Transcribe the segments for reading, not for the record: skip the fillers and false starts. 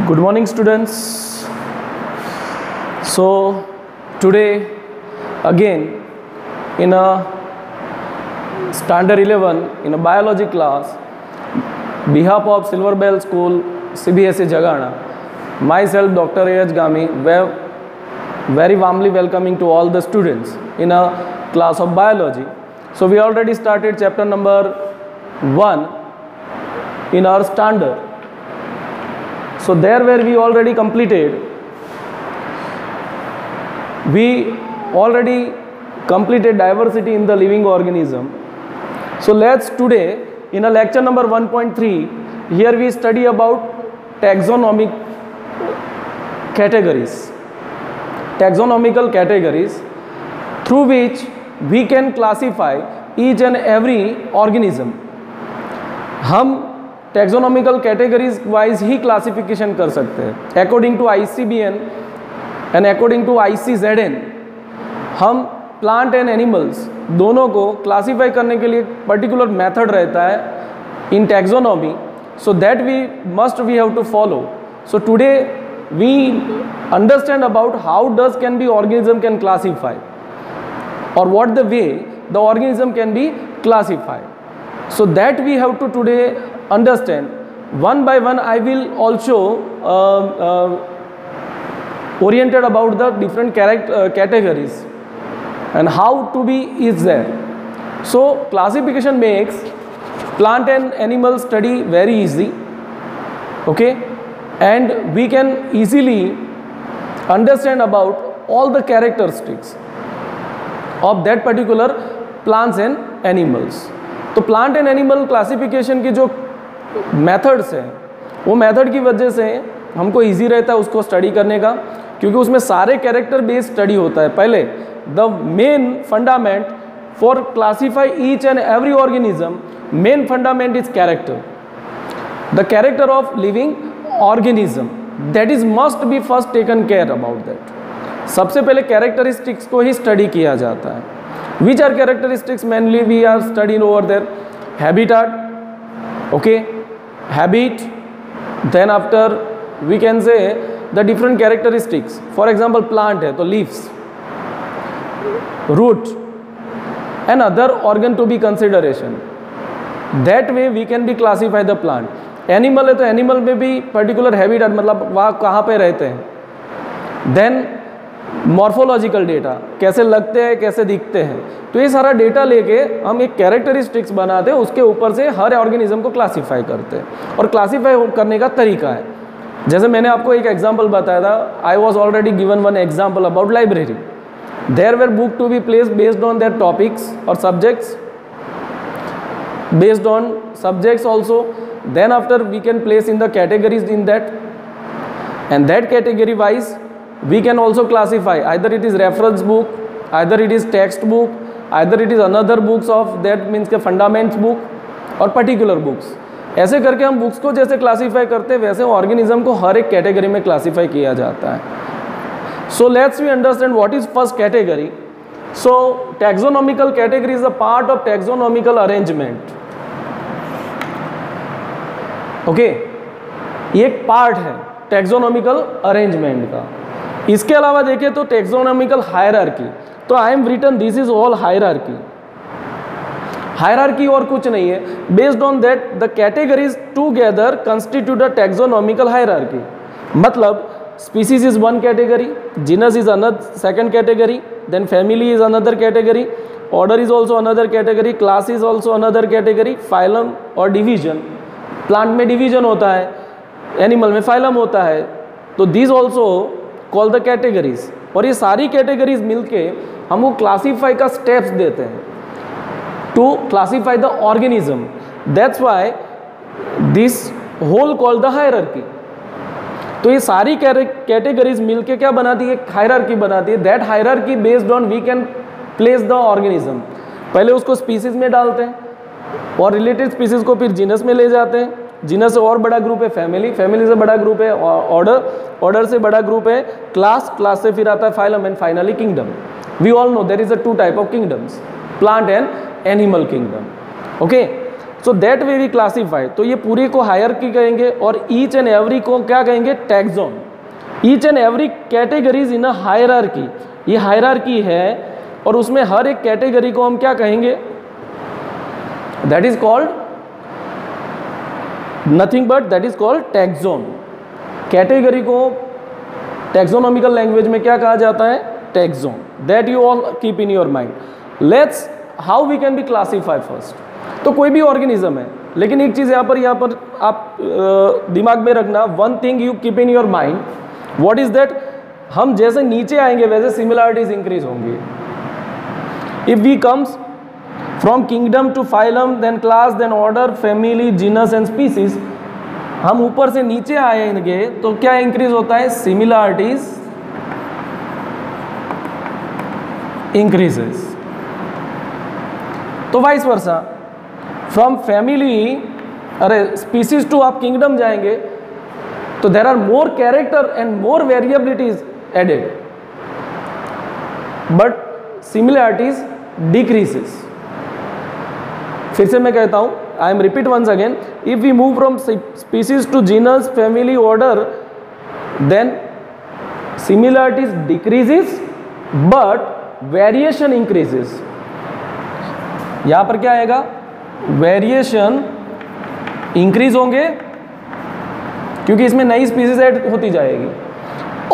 Good morning, students. So today again in a standard 11 in a biology class, behalf of Silver Bell School CBSE Jagana, myself Dr. A.H. Gami, very warmly welcoming to all the students in a class of biology. So we already started chapter number 1 in our standard. So there where we already completed, diversity in the living organism. So let's today in a lecture number 1.3, here we study about taxonomic categories. Taxonomical categories through which we can classify each and every organism. हम taxonomical categories wise ही classification कर सकते हैं. According to ICBN and according to ICZN हम plant and animals दोनों को classify करने के लिए पर्टिकुलर मेथड रहता है in taxonomy. So that we have to follow. So today we understand about how does can be organism can classify or what the way the organism can be classified. So that we have to today understand. One by one I will also oriented about the different categories and how to be is there. So classification makes plant and animal study very easy, okay, and we can easily understand about all the characteristics of that particular plants and animals. तो plant and animal classification की जो methods हैं वो method की वजह से हमको easy रहता है उसको स्टडी करने का, क्योंकि उसमें सारे कैरेक्टर बेस्ड स्टडी होता है. पहले the main fundament for classify each and every organism, main fundament is character. The character of living organism, that is must be first taken care about that. सबसे पहले कैरेक्टरिस्टिक्स को ही study किया जाता है. Which are characteristics mainly we are studying over there? Habitat, okay, habit. Then after we can say the different characteristics. For example, plant है तो leaves, root, and other organ to be consideration. That way we can be classify the plant. Animal है तो animal में भी particular habitat, मतलब वहाँ कहाँ पे रहते हैं. Then मॉर्फोलॉजिकल डेटा, कैसे लगते हैं, कैसे दिखते हैं. तो ये सारा डेटा लेके हम एक कैरेक्टरिस्टिक्स बनाते हैं, उसके ऊपर से हर ऑर्गेनिज्म को क्लासीफाई करते हैं. और क्लासीफाई करने का तरीका है, जैसे मैंने आपको एक एग्जांपल बताया था. I was already given one example about library. There were book to be place based on their topics or subjects, based on subjects also. Then after we can place in the categories in that, and that category wise we can also classify either it is reference book, either it is text book, either it is another books of that means के fundaments book और particular books. ऐसे करके हम books को जैसे classify करते हैं वैसे ऑर्गेनिज्म को हर एक कैटेगरी में क्लासीफाई किया जाता है. So let's we understand what is first category. So taxonomical category is a part of taxonomical arrangement. Okay, ये एक पार्ट है टैक्सोनॉमिकल अरेंजमेंट का. इसके अलावा देखें तो टैक्सोनॉमिकल हायरार्की. तो I am written this is all hierarchy. Hierarchy और कुछ नहीं है. Based on that the categories together constitute a taxonomical hierarchy. मतलब species is one category, genus is another second category, then family is another category, order is also another category, class is also another category, phylum और division. Plant में division होता है, animal में phylum होता है. तो this also call the categories. और ये सारी कैटेगरीज मिलके हमको क्लासीफाई का स्टेप्स देते हैं to classify the organism. That's why this whole call the hierarchy. तो ये सारी कैटेगरीज मिलके क्या बनाती है, हायरार्की बनाती है. That hierarchy based on we can place the organism. पहले उसको स्पीसीज में डालते हैं और रिलेटेड स्पीसीज को फिर जीनस में ले जाते हैं. जीनस से और बड़ा ग्रुप है फैमिली, फैमिली से बड़ा ग्रुप है ऑर्डर, ऑर्डर से बड़ा ग्रुप है क्लास, क्लास से फिर आता है phylum and finally kingdom. We all know there is a two type of kingdoms, plant and animal kingdom. Okay, so that way we classify. तो ये पूरे को हायरार्की कहेंगे और ईच एंड एवरी को क्या कहेंगे, taxon. Each and every categories in a hierarchy, ये हायरार्की है और उसमें हर एक कैटेगरी को हम क्या कहेंगे, that is called nothing but that is called taxon. Category को टैक्सोनॉमिकल लैंग्वेज में क्या कहा जाता है, टैक्सॉन। That you all keep in your mind. Let's how we can be classify first. तो कोई भी ऑर्गेनिज्म है, लेकिन एक चीज यहाँ पर आप दिमाग में रखना, one thing you keep in your mind, what is that, हम जैसे नीचे आएंगे वैसे सिमिलरिटीज इंक्रीज होंगी। If we comes from kingdom to phylum, then class, then order, family, genus and species, हम ऊपर से नीचे आएंगे तो क्या इंक्रीज होता है, सिमिलरिटीज इंक्रीजेस। तो वाइस वर्सा, फ्रॉम फैमिली अरे स्पीसीज टू आप किंगडम जाएंगे तो there are more character and more variabilities added, but similarities decreases. फिर से मैं कहता हूं, I am repeat once again, if we move from species to genus, family, order, then similarities decreases but variation increases. यहां पर क्या आएगा, variation increase होंगे क्योंकि इसमें नई स्पीसीज ऐड होती जाएगी,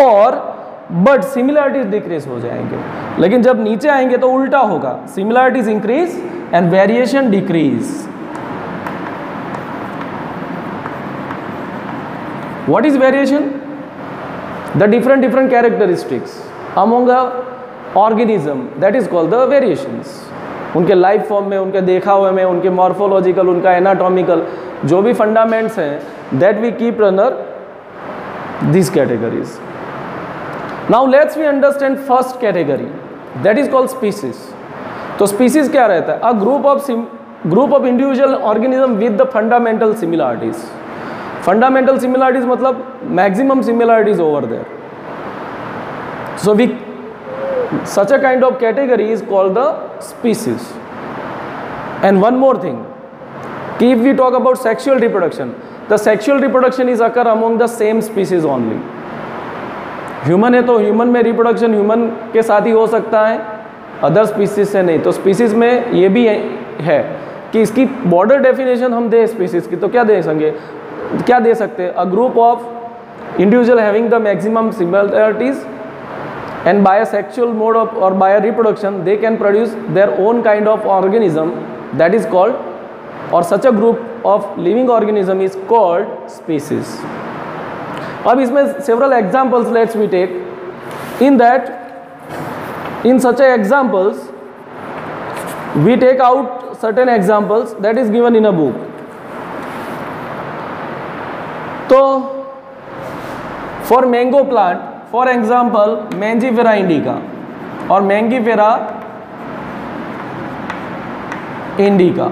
और बट सिमिलरिटीज डिक्रीज हो जाएंगे। लेकिन जब नीचे आएंगे तो उल्टा होगा, similarities increase and variation decrease. What is variation, the different characteristics among the organism, that is called the variations. उनके लाइफ फॉर्म में, उनके देखा हुए में, उनके मॉर्फोलॉजिकल, उनका एनाटॉमिकल जो भी फंडामेंट्स हैं, that we keep under this categories. Now let's we understand first category, that is called species. तो स्पीसीज क्या रहता है, a group of individual organism with the fundamental similarities. Fundamental similarities मतलब maximum similarities over there, so we such a kind of category is called the species. And one more thing, if we talk about sexual reproduction, the sexual reproduction is occur among the same species only. Human है तो human में reproduction human के साथ ही हो सकता है, other species से नहीं। तो स्पीसीज में ये भी है कि इसकी बॉर्डर डेफिनेशन हम दे स्पीसीज की, तो क्या दे सकते हैं, अ group of individual having the maximum similarities and by a sexual mode of or by a reproduction they can produce their own kind of organism, that is called, or such a group of living organism is called species. अब इसमें several examples let's we take, in that in such a examples we take out certain examples that is given in a book. तो for mango plant, for example Mangifera indica और Mangifera indica,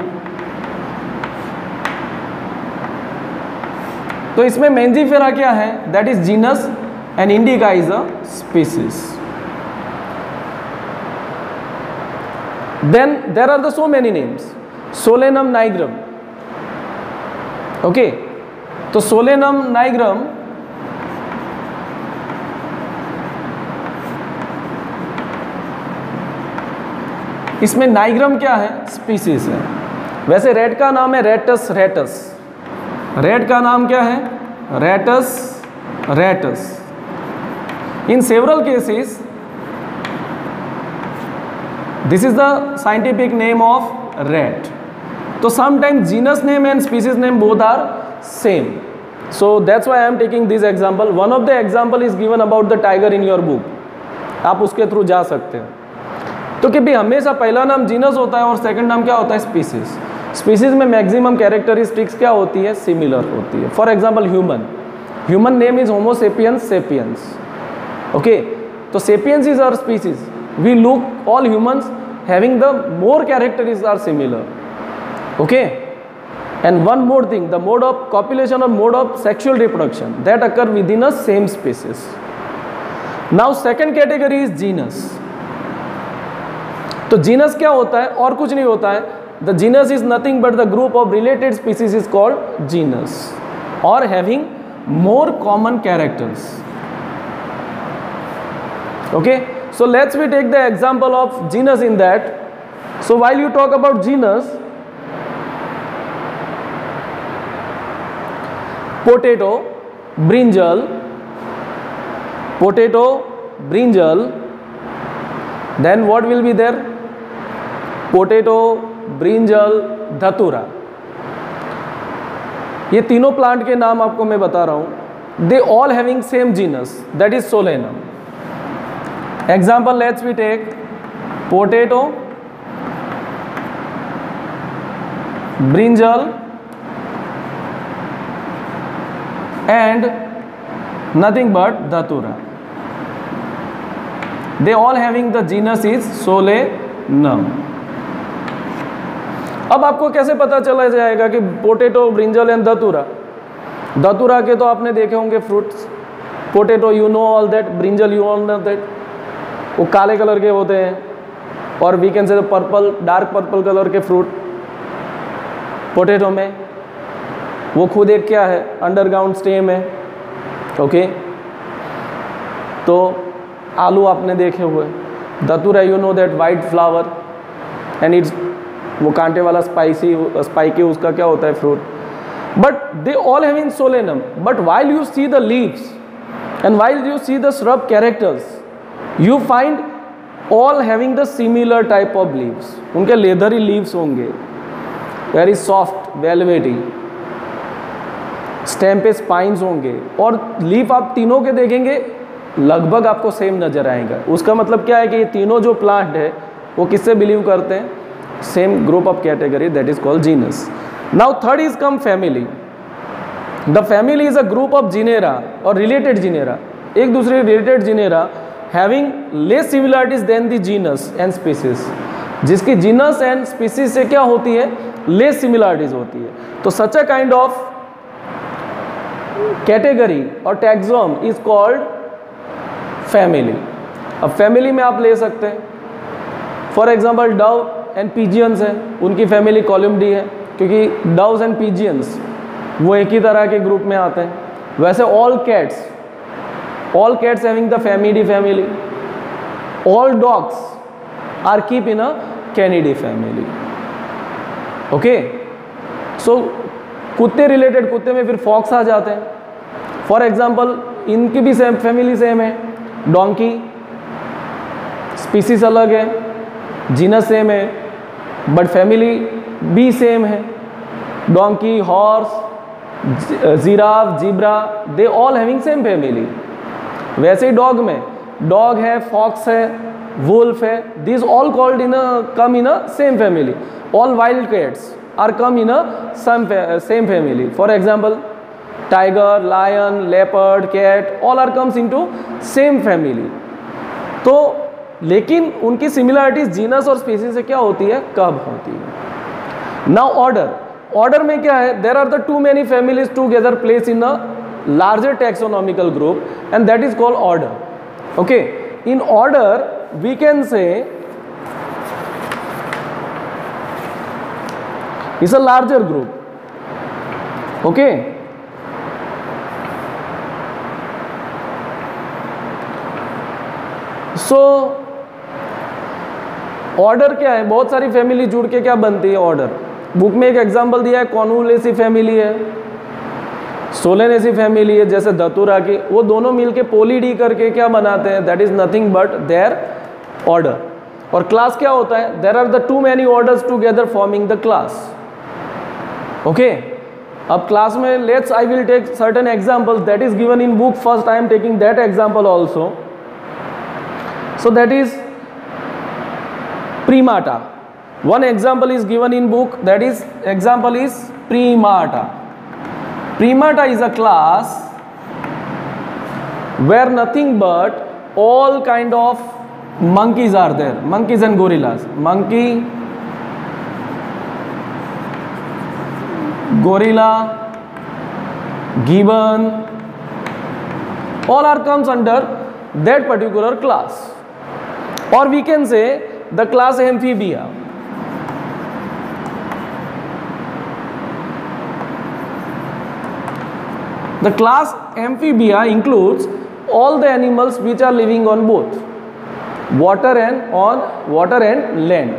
तो इसमें Mangifera क्या है, that is genus and indica is a species. Then there are the so many names, Solanum nigrum, okay. तो Solanum nigrum इसमें nigrum क्या है, species है। वैसे रेड का नाम है रेटस रेटस, रेड का नाम क्या है, Rattus rattus. In several cases this is the scientific name of rat. तो sometimes genus name and species name both are same, so that's why I am taking this example. One of the example is given about the tiger in your book, आप उसके through जा सकते हैं। तो कि भी हमेशा पहला नाम जीनस होता है और सेकंड नाम क्या होता है, स्पीसीज। स्पीसीज में मैक्सिमम कैरेक्टरिस्टिक्स क्या होती है, सिमिलर होती है। For example human name is Homo sapiens sapiens, okay. तो sapiens is our species, we look all humans having the more characteristics are similar, okay. And one more thing, the mode of copulation और mode of sexual reproduction that occur within a same species. Now second category is genus. तो genus क्या होता है, और कुछ नहीं होता है, the genus is nothing but the group of related species is called genus, or having more common characters. Okay, so let's we take the example of genus in that. So while you talk about genus, potato, brinjal, then what will be there? Potato, brinjal, धतूरा, ये तीनों plant के नाम आपको मैं बता रहा हूं. They all having same genus, that is Solanum. Example let's we take potato, brinjal and nothing but datura. They all having the genus is Solanum. अब आपको कैसे पता चला जाएगा कि पोटैटो, ब्रिंजल एंड धतूरा? धतूरा के तो आपने देखे होंगे fruits. Potato you know all that, brinjal you all know that, वो काले कलर के होते हैं, और we can say purple, dark purple colour के फ्रूट पोटैटो में. वो खुद एक क्या है, अंडरग्राउंड स्टेम है. ओके, तो आलू आपने देखे हुए. धतूरा you know that white flower and it's, वो कांटे वाला स्पाइकी उसका क्या होता है, fruit. But they all have in Solanum. But while you see the leaves and while you see the shrub characters, you find all having the similar type of leaves. उनके leathery leaves होंगे, very soft velvety. Stem पे spines होंगे, और leaf आप तीनों के देखेंगे लगभग आपको सेम नजर आएगा. उसका मतलब क्या है कि ये तीनों जो प्लांट है वो किससे बिलीव करते हैं? Same group of category, that is called genus. Now third is come family. The family is a group of genera और रिलेटेड जिनेरा, एक दूसरे related genera having less similarities than the genus and species, जिसकी genus and species से क्या होती है, less similarities होती है. तो such a kind of category और टैक्सॉन इज कॉल्ड फैमिली. अब फैमिली में आप ले सकते हैं फॉर एग्जाम्पल डव एंड पिजियंस है, उनकी फैमिली कॉलमडी है, क्योंकि डव्स एंड पिजियंस वो एक ही तरह के ग्रुप में आते हैं. वैसे all cats having the family. All dogs are keep in a Canidae family. Okay, so कुत्ते रिलेटेड, कुत्ते में फिर फॉक्स आ जाते हैं. फॉर एग्जाम्पल इनकी भी सेम फैमिली सेम है. डोंकी स्पीसीज अलग है, जीनस सेम है, बट फैमिली भी सेम है. Donkey, horse, giraffe, zebra, they all having same family. वैसे ही डॉग में डॉग है, फॉक्स है, वुल्फ है, this all called in come in a same family. All wild cats are come in a same family. For example tiger, lion, leopard, cat, all are comes into same family. तो लेकिन उनकी similarities genus और species से क्या होती है, कब होती है. नाउ ऑर्डर में क्या है, there are the too many families together place in a larger taxonomical group and that is called order. Okay, in order we can say is a larger group. Okay, so order क्या है, बहुत सारी family जुड़ के क्या बनती है order. Book में एक एग्जांपल दिया है, कॉन्वुलेसी फैमिली है, सोलेनेसी फैमिली है, जैसे धतूरा की, वो दोनों मिलके पोलीडी करके क्या बनाते हैं, that is nothing but their order. और क्लास क्या होता है, there are the too many orders together forming the class. Okay, अब क्लास में let's I will take certain examples that is given in book. First I am taking that example also. So that is primata. One example is given in book, that is example is primata. Primata is a class where nothing but all kind of monkeys are there, monkeys and gorillas. Monkey, gorilla, gibbon, all are comes under that particular class. Or we can say the class amphibia. The class Amphibia includes all the animals which are living on both water and land.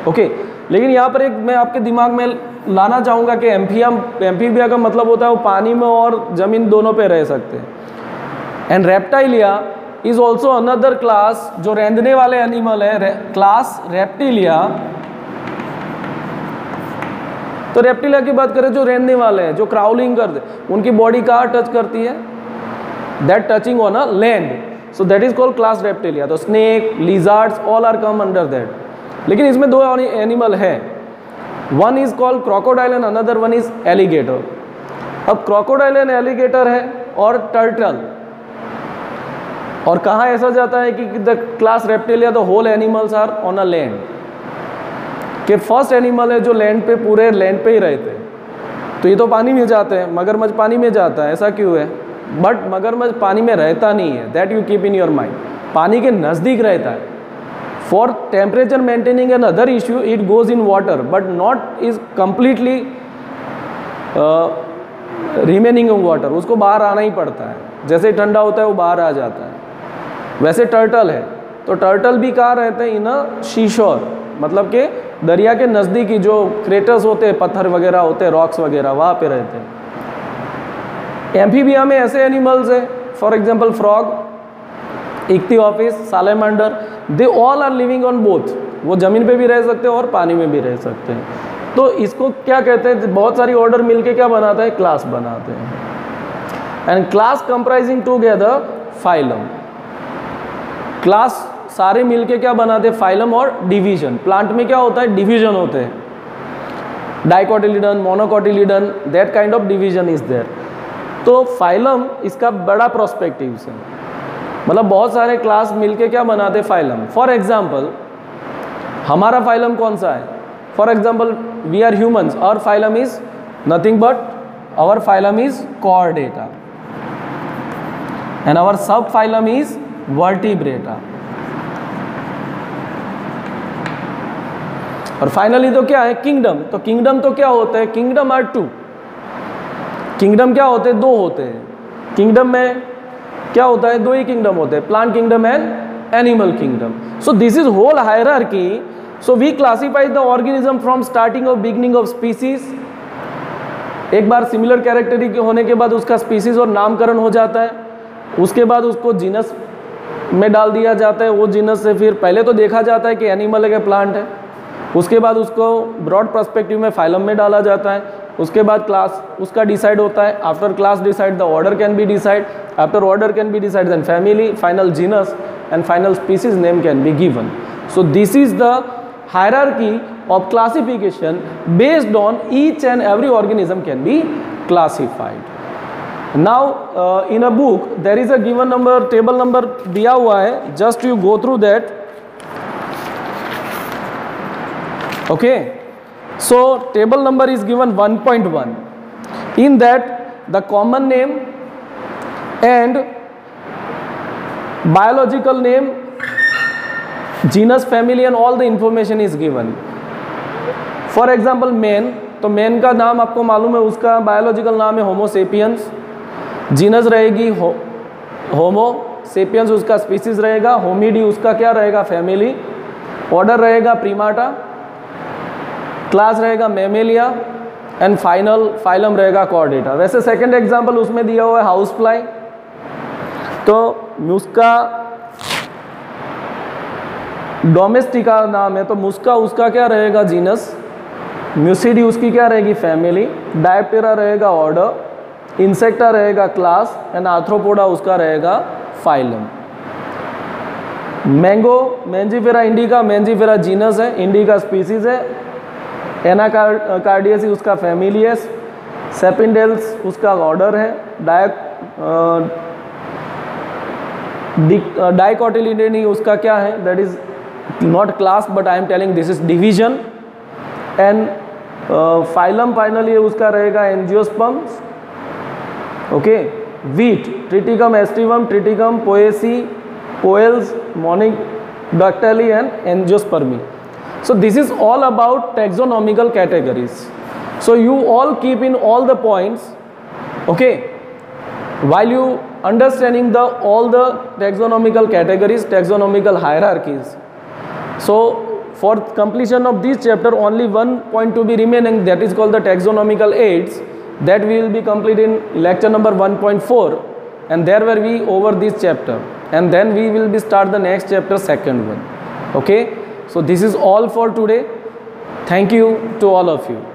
Okay, लेकिन यहाँ पर एक मैं आपके दिमाग में लाना चाहूँगा कि एम्फीबिया का मतलब होता है वो पानी में और ज़मीन दोनों पे रह सकते हैं. And Reptilia is also another class जो रेंगने वाले एनिमल है, क्लास रेप्टिलिया. तो रेप्टिलिया की बात करें जो रेंगने वाले हैं, जो क्राउलिंग करते, उनकी बॉडी कहाँ टच करती है? That touching on a land. So that is called class Reptilia. तो snake, lizards all are come under that. लेकिन इसमें दो एनिमल है, one is called crocodile and another one is alligator. अब क्रोकोडाइल एंड एलिगेटर है और turtle. और कहाँ ऐसा जाता है कि the class Reptilia the whole animals are on a land, कि फर्स्ट एनिमल है जो लैंड पे, पूरे लैंड पे ही रहते हैं. तो ये तो पानी में जाते हैं, मगरमच्छ पानी में जाता है, ऐसा क्यों है? बट मगरमच्छ पानी में रहता नहीं है, that you keep in your mind. पानी के नज़दीक रहता है. For temperature maintaining an other issue it goes in water but not is completely remaining in water. उसको बाहर आना ही पड़ता है, जैसे ही ठंडा होता है वो बाहर आ जाता है. वैसे टर्टल है, तो टर्टल भी कहाँ रहते हैं? इन अ शीशोर, मतलब कि दरिया के नज़दीकी जो क्रेटर्स होते हैं, पत्थर वगैरह होते हैं, रॉक्स वगैरह, वहाँ पे रहते हैं. एम्फीबिया में ऐसे एनिमल्स हैं, for example frog, Ichthyophis, salamander, they all are living on both. वो ज़मीन पे भी रह सकते हैं और पानी में भी रह सकते हैं. तो इसको क्या कहते हैं? बहुत सारी ऑर्डर मिलके क्या बनाता है? क्लास बनाते हैं. And class comprising together phylum. Class सारे मिलके क्या बनाते हैं? फाइलम और डिवीजन. प्लांट में क्या होता है? डिवीजन होते हैं, dicotyledon, monocotyledon, that kind of division is there. तो फाइलम इसका बड़ा प्रोस्पेक्टिव है, मतलब बहुत सारे क्लास मिलके क्या बनाते हैं? फाइलम. फॉर एग्जाम्पल हमारा फाइलम कौन सा है? For example we are humans, our phylum is nothing but, our phylum is Chordata and our sub phylum is Vertebrata. और फाइनली तो क्या है? किंगडम. तो किंगडम तो क्या होता है? Kingdom are to. किंगडम क्या होते हैं? दो होते हैं. किंगडम में क्या होता है? दो ही किंगडम होते हैं, plant kingdom and animal kingdom. So this is whole hierarchy. So we classify the organism from starting of beginning of species. एक बार सिमिलर कैरेक्टरिस्टिक होने के बाद उसका स्पीसीज और नामकरण हो जाता है. उसके बाद उसको जीनस में डाल दिया जाता है. वो जीनस से फिर पहले तो देखा जाता है कि एनिमल है कि प्लांट है. उसके बाद उसको ब्रॉड पर्सपेक्टिव में फाइलम में डाला जाता है. उसके बाद क्लास उसका डिसाइड होता है. After class decide the order can be decide. After order can be decide then family, final genus and final species name can be given. So this is the hierarchy of classification. Based on each and every organism can be classified. Now in a book there is a given number, table number दिया हुआ है, just you go through that. Okay, so table number is given 1.1. In that the common name and biological name, genus, family and all the information is given. For example man, तो man का नाम आपको मालूम है, उसका biological नाम है होमो sapiens. Genus रहेगी होमो सेपियंस, उसका स्पीसीज रहेगा होमिडी, उसका क्या रहेगा? फैमिली. ऑर्डर रहेगा प्रीमाटा. क्लास रहेगा मैमेलिया एंड फाइनल फाइलम रहेगा कॉर्डेटा. वैसे सेकेंड एग्जाम्पल उसमें दिया हुआ है हाउस फ्लाई. तो उसका डोमेस्टिका नाम है, तो मुस्का उसका क्या रहेगा? जीनस. म्यूसिडी उसकी क्या रहेगी? फैमिली. डायप्टेरा रहेगा ऑर्डर. इंसेक्टा रहेगा क्लास एंड आर्थ्रोपोडा उसका रहेगा phylum. Mango, Mangifera indica, Mangifera genus है, इंडिका स्पीसीज है. एनाकार्डियसी उसका फैमिली है. सेपिंडेल्स उसका ऑर्डर है. डाइकोटिलिडेनी उसका क्या है? That is not class but I am telling this is division. and phylum finally उसका रहेगा angiosperms. okay, wheat, triticum aestivum, triticum poaceae, poales, monodactyly and angiospermi. So this is all about taxonomical categories. So you all keep in all the points. okay, while you understanding all the taxonomical categories, taxonomical hierarchies. So for completion of this chapter, only one point to be remaining, that is called the taxonomical aids, that we will be completing lecture number 1.4, and there were we over this chapter, and then we will be start the next chapter, second one. Okay, so this is all for today. Thank you to all of you.